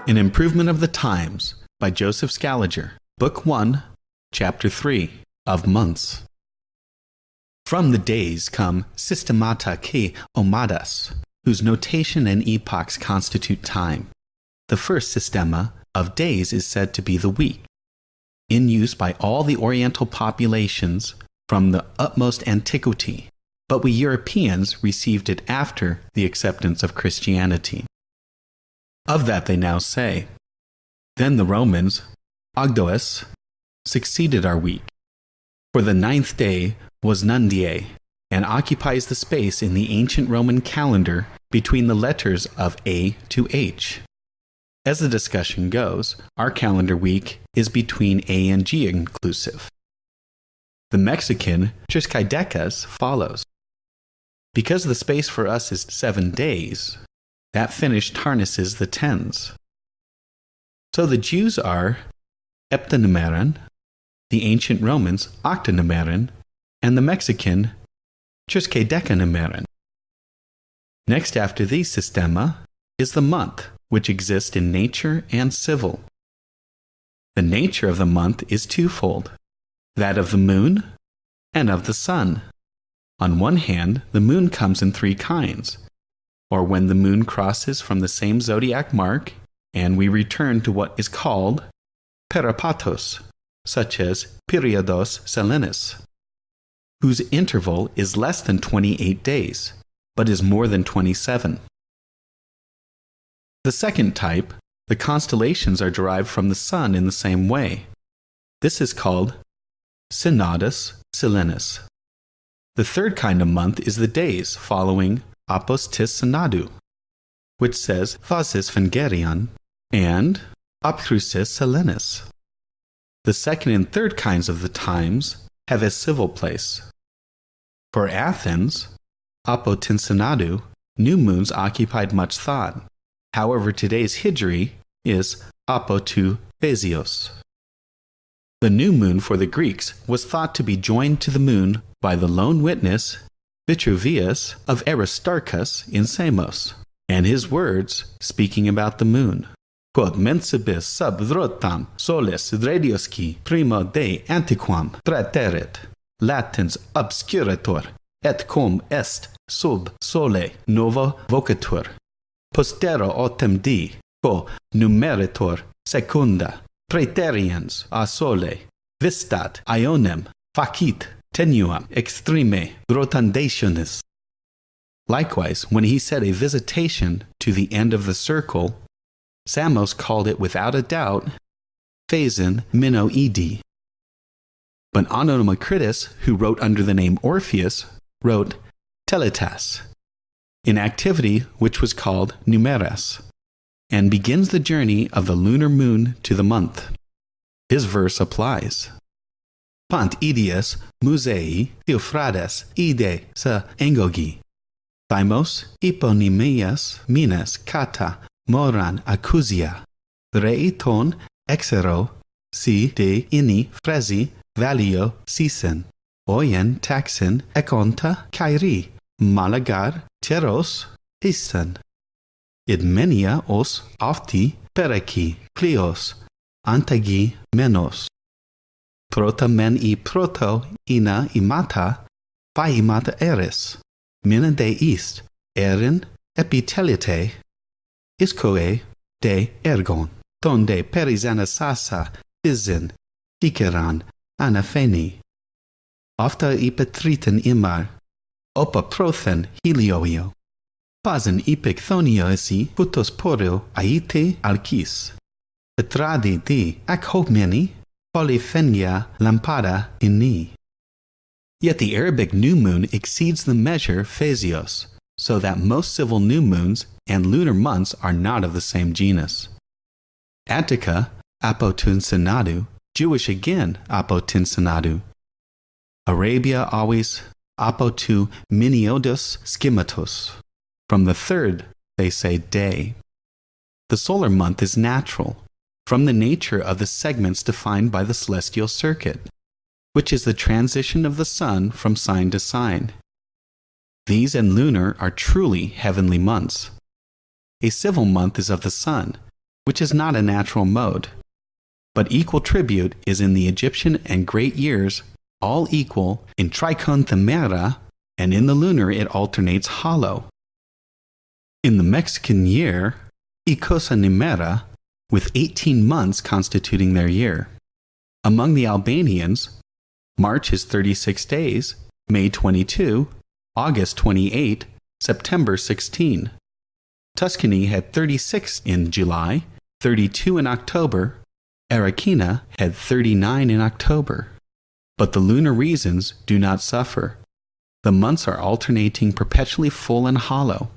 An Improvement of the Times by Joseph Scaliger, Book 1, Chapter 3, of Months. From the days come systemata και omadas, whose notation and epochs constitute time. The first systema of days is said to be the week, in use by all the Oriental populations from the utmost antiquity, but we Europeans received it after the acceptance of Christianity. Of that they now say. Then the Romans, Ogdoes, succeeded our week. For the 9th day was Nundiae, and occupies the space in the ancient Roman calendar between the letters of A to H. As the discussion goes, our calendar week is between A and G inclusive. The Mexican Triscaidecas follows. Because the space for us is 7 days, that finish tarnishes the tens. So the Jews are Eptanumeron, the ancient Romans Octanumeron, and the Mexican Triscadecanumeron. Next after these systema is the month, which exists in nature and civil. The nature of the month is twofold, that of the moon and of the sun. On one hand, the moon comes in 3 kinds, or when the moon crosses from the same zodiac mark, and we return to what is called peripatos, such as periodos selenis, whose interval is less than 28 days, but is more than 27. The second type, the constellations are derived from the sun in the same way. This is called synodus selenis. The third kind of month is the days following apos tis synodou, which says phasis phengerion and obtrusis selenis. The second and third kinds of the times have a civil place. For Athens, apo tin synodou, new moons occupied much thought. However, today's Hijri is apo tu Phaesios. The new moon for the Greeks was thought to be joined to the moon by the lone witness Vitruvius of Aristarchus in Samos, and his words speaking about the moon. Quod mensibus sub drotam solis radiosci primo de antiquam praeterit, latens obscurator, et cum est sub sole novo vocatur. Postero autem di, quo numeritor secunda, praeteriens a sole, vistat ionem, facit tenuam extreme rotundationis. Likewise, when he said a visitation to the end of the circle, Samos called it without a doubt phasin minoidi. But Onomacritus, who wrote under the name Orpheus, wrote teletas, in activity which was called numeras, and begins the journey of the lunar moon to the month. His verse applies. Pant idias musei theophrades ide sa engogi. Thymos hyponymeias minas kata moran accusia. Reiton exero si de ini fresi valio sisen. Oien taxin econta kairi malagar teros isen. Idmenia os afti pereki kleos antagi menos. Prota men I proto ina imata imata eris. Mina de ist erin epitelite iscoe de ergon. Donde perisanasasa phizin diceran anapheni. Afta ipetriten imar opa prothen helioio. Pazen ipekthonioisi putos poreo aite alkis. Petradi di akhomeni polyphenia lampada inni. Yet the Arabic new moon exceeds the measure Phaesios, so that most civil new moons and lunar months are not of the same genus. Attica, apotun synodou, Jewish again, apotun synodou. Arabia always apotu miniodos schematos. From the third, they say day. The solar month is natural, from the nature of the segments defined by the celestial circuit, which is the transition of the sun from sign to sign. These and lunar are truly heavenly months. A civil month is of the sun, which is not a natural mode. But equal tribute is in the Egyptian and great years, all equal in trikonthemera, and in the lunar it alternates hollow. In the Mexican year, ikosanimera, with 18 months constituting their year. Among the Albanians, March is 36 days, May 22, August 28, September 16. Tuscany had 36 in July, 32 in October. Arequina had 39 in October. But the lunar reasons do not suffer. The months are alternating perpetually full and hollow,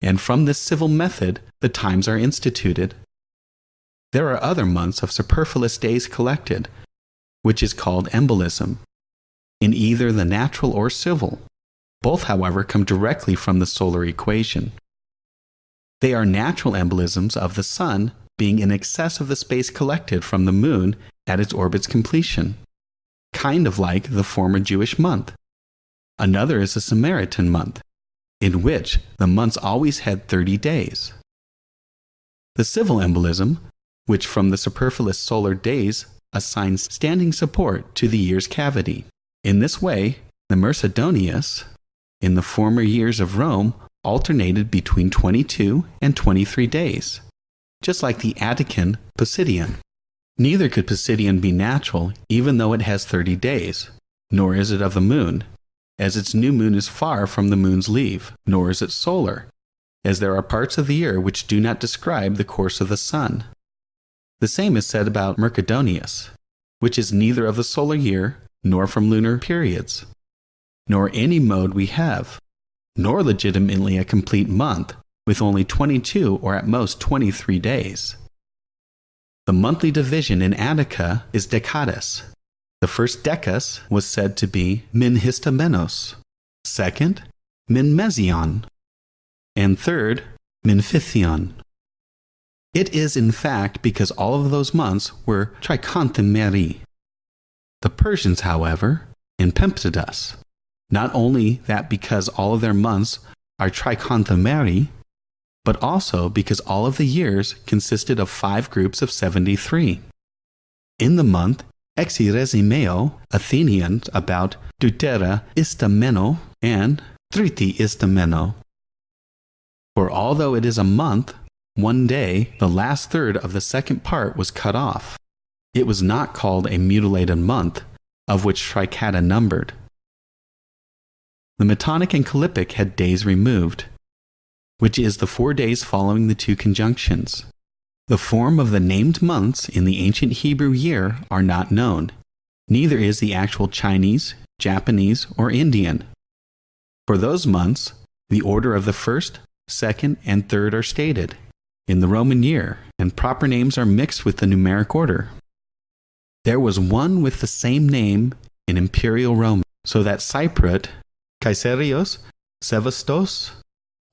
and from this civil method the times are instituted. There are other months of superfluous days collected, which is called embolism, in either the natural or civil. Both, however, come directly from the solar equation. They are natural embolisms of the sun being in excess of the space collected from the moon at its orbit's completion, kind of like the former Jewish month. Another is the Samaritan month, in which the months always had 30 days. The civil embolism, which from the superfluous solar days assigns standing support to the year's cavity. In this way, the Mercedonius, in the former years of Rome, alternated between 22 and 23 days, just like the Attican Posidion. Neither could Posidion be natural, even though it has 30 days, nor is it of the moon, as its new moon is far from the moon's leave, nor is it solar, as there are parts of the year which do not describe the course of the sun. The same is said about Mercedonius, which is neither of the solar year, nor from lunar periods, nor any mode we have, nor legitimately a complete month, with only 22 or at most 23 days. The monthly division in Attica is decadas. The first decas was said to be min histamenos, second, min mesion, and third, min phithion. It is in fact because all of those months were trikonthemeri. The Persians, however, in Pemphidas, not only that because all of their months are trikonthemeri, but also because all of the years consisted of 5 groups of 73. In the month Exiresimeo, Athenians about deutera istameno and triti istameno. For although it is a month, one day the last third of the second part was cut off. It was not called a mutilated month, of which tricada numbered. The Metonic and Calippic had days removed, which is the 4 days following the 2 conjunctions. The form of the named months in the ancient Hebrew year are not known. Neither is the actual Chinese, Japanese, or Indian. For those months, the order of the first, second, and third are stated in the Roman year, and proper names are mixed with the numeric order. There was one with the same name in Imperial Rome, so that Cypriot, Caesarios, Sevastos,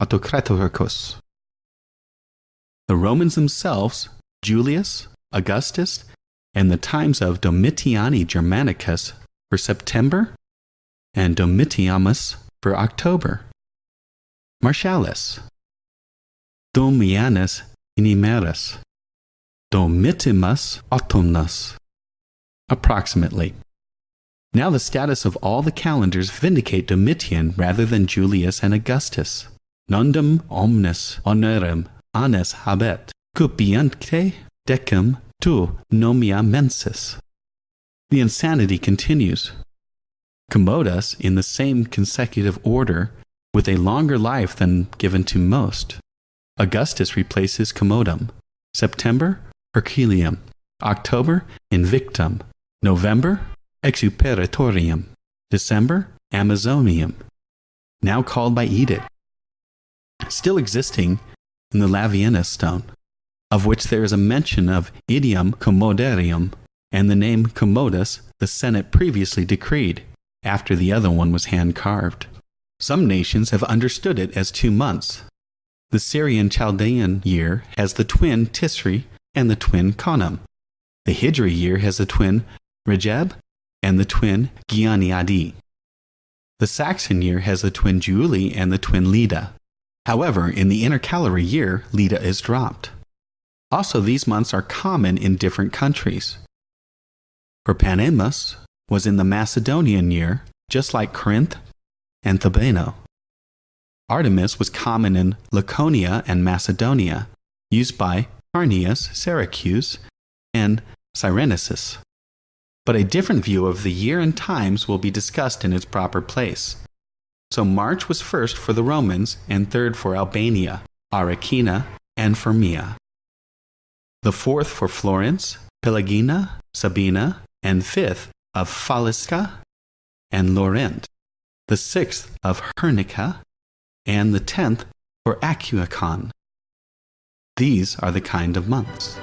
Autocratoricus. The Romans themselves, Julius, Augustus, and the times of Domitiani Germanicus for September, and Domitianus for October. Martialis, Domianus Inimerus, Domitimus Autumnus, approximately. Now the status of all the calendars vindicate Domitian rather than Julius and Augustus. Nondum omnes honorem annes habet, cupiante decem tu nomia mensis. The insanity continues. Commodus in the same consecutive order, with a longer life than given to most. Augustus replaces commodum. September, Herculeum. October, Invictum. November, Exuperatorium. December, Amazonium. Now called by edict. Still existing in the Lavienus stone, of which there is a mention of idiom commodarium, and the name commodus the Senate previously decreed, after the other one was hand-carved. Some nations have understood it as 2 months. The Syrian Chaldean year has the twin Tisri and the twin Conam. The Hijri year has the twin Rejeb and the twin Gianiadi. The Saxon year has the twin Juli and the twin Leda. However, in the intercalary year, Leda is dropped. Also, these months are common in different countries. Propanemus was in the Macedonian year, just like Corinth and Thebenno. Artemis was common in Laconia and Macedonia, used by Arrhenius, Syracuse, and Cyrenaicis. But a different view of the year and times will be discussed in its proper place. So March was first for the Romans and third for Albania, Arachina, and Firmia. The fourth for Florence, Pelagina, Sabina, and fifth of Falisca and Laurent, the sixth of Hernica, and the 10th for Acuacon. These are the kind of months.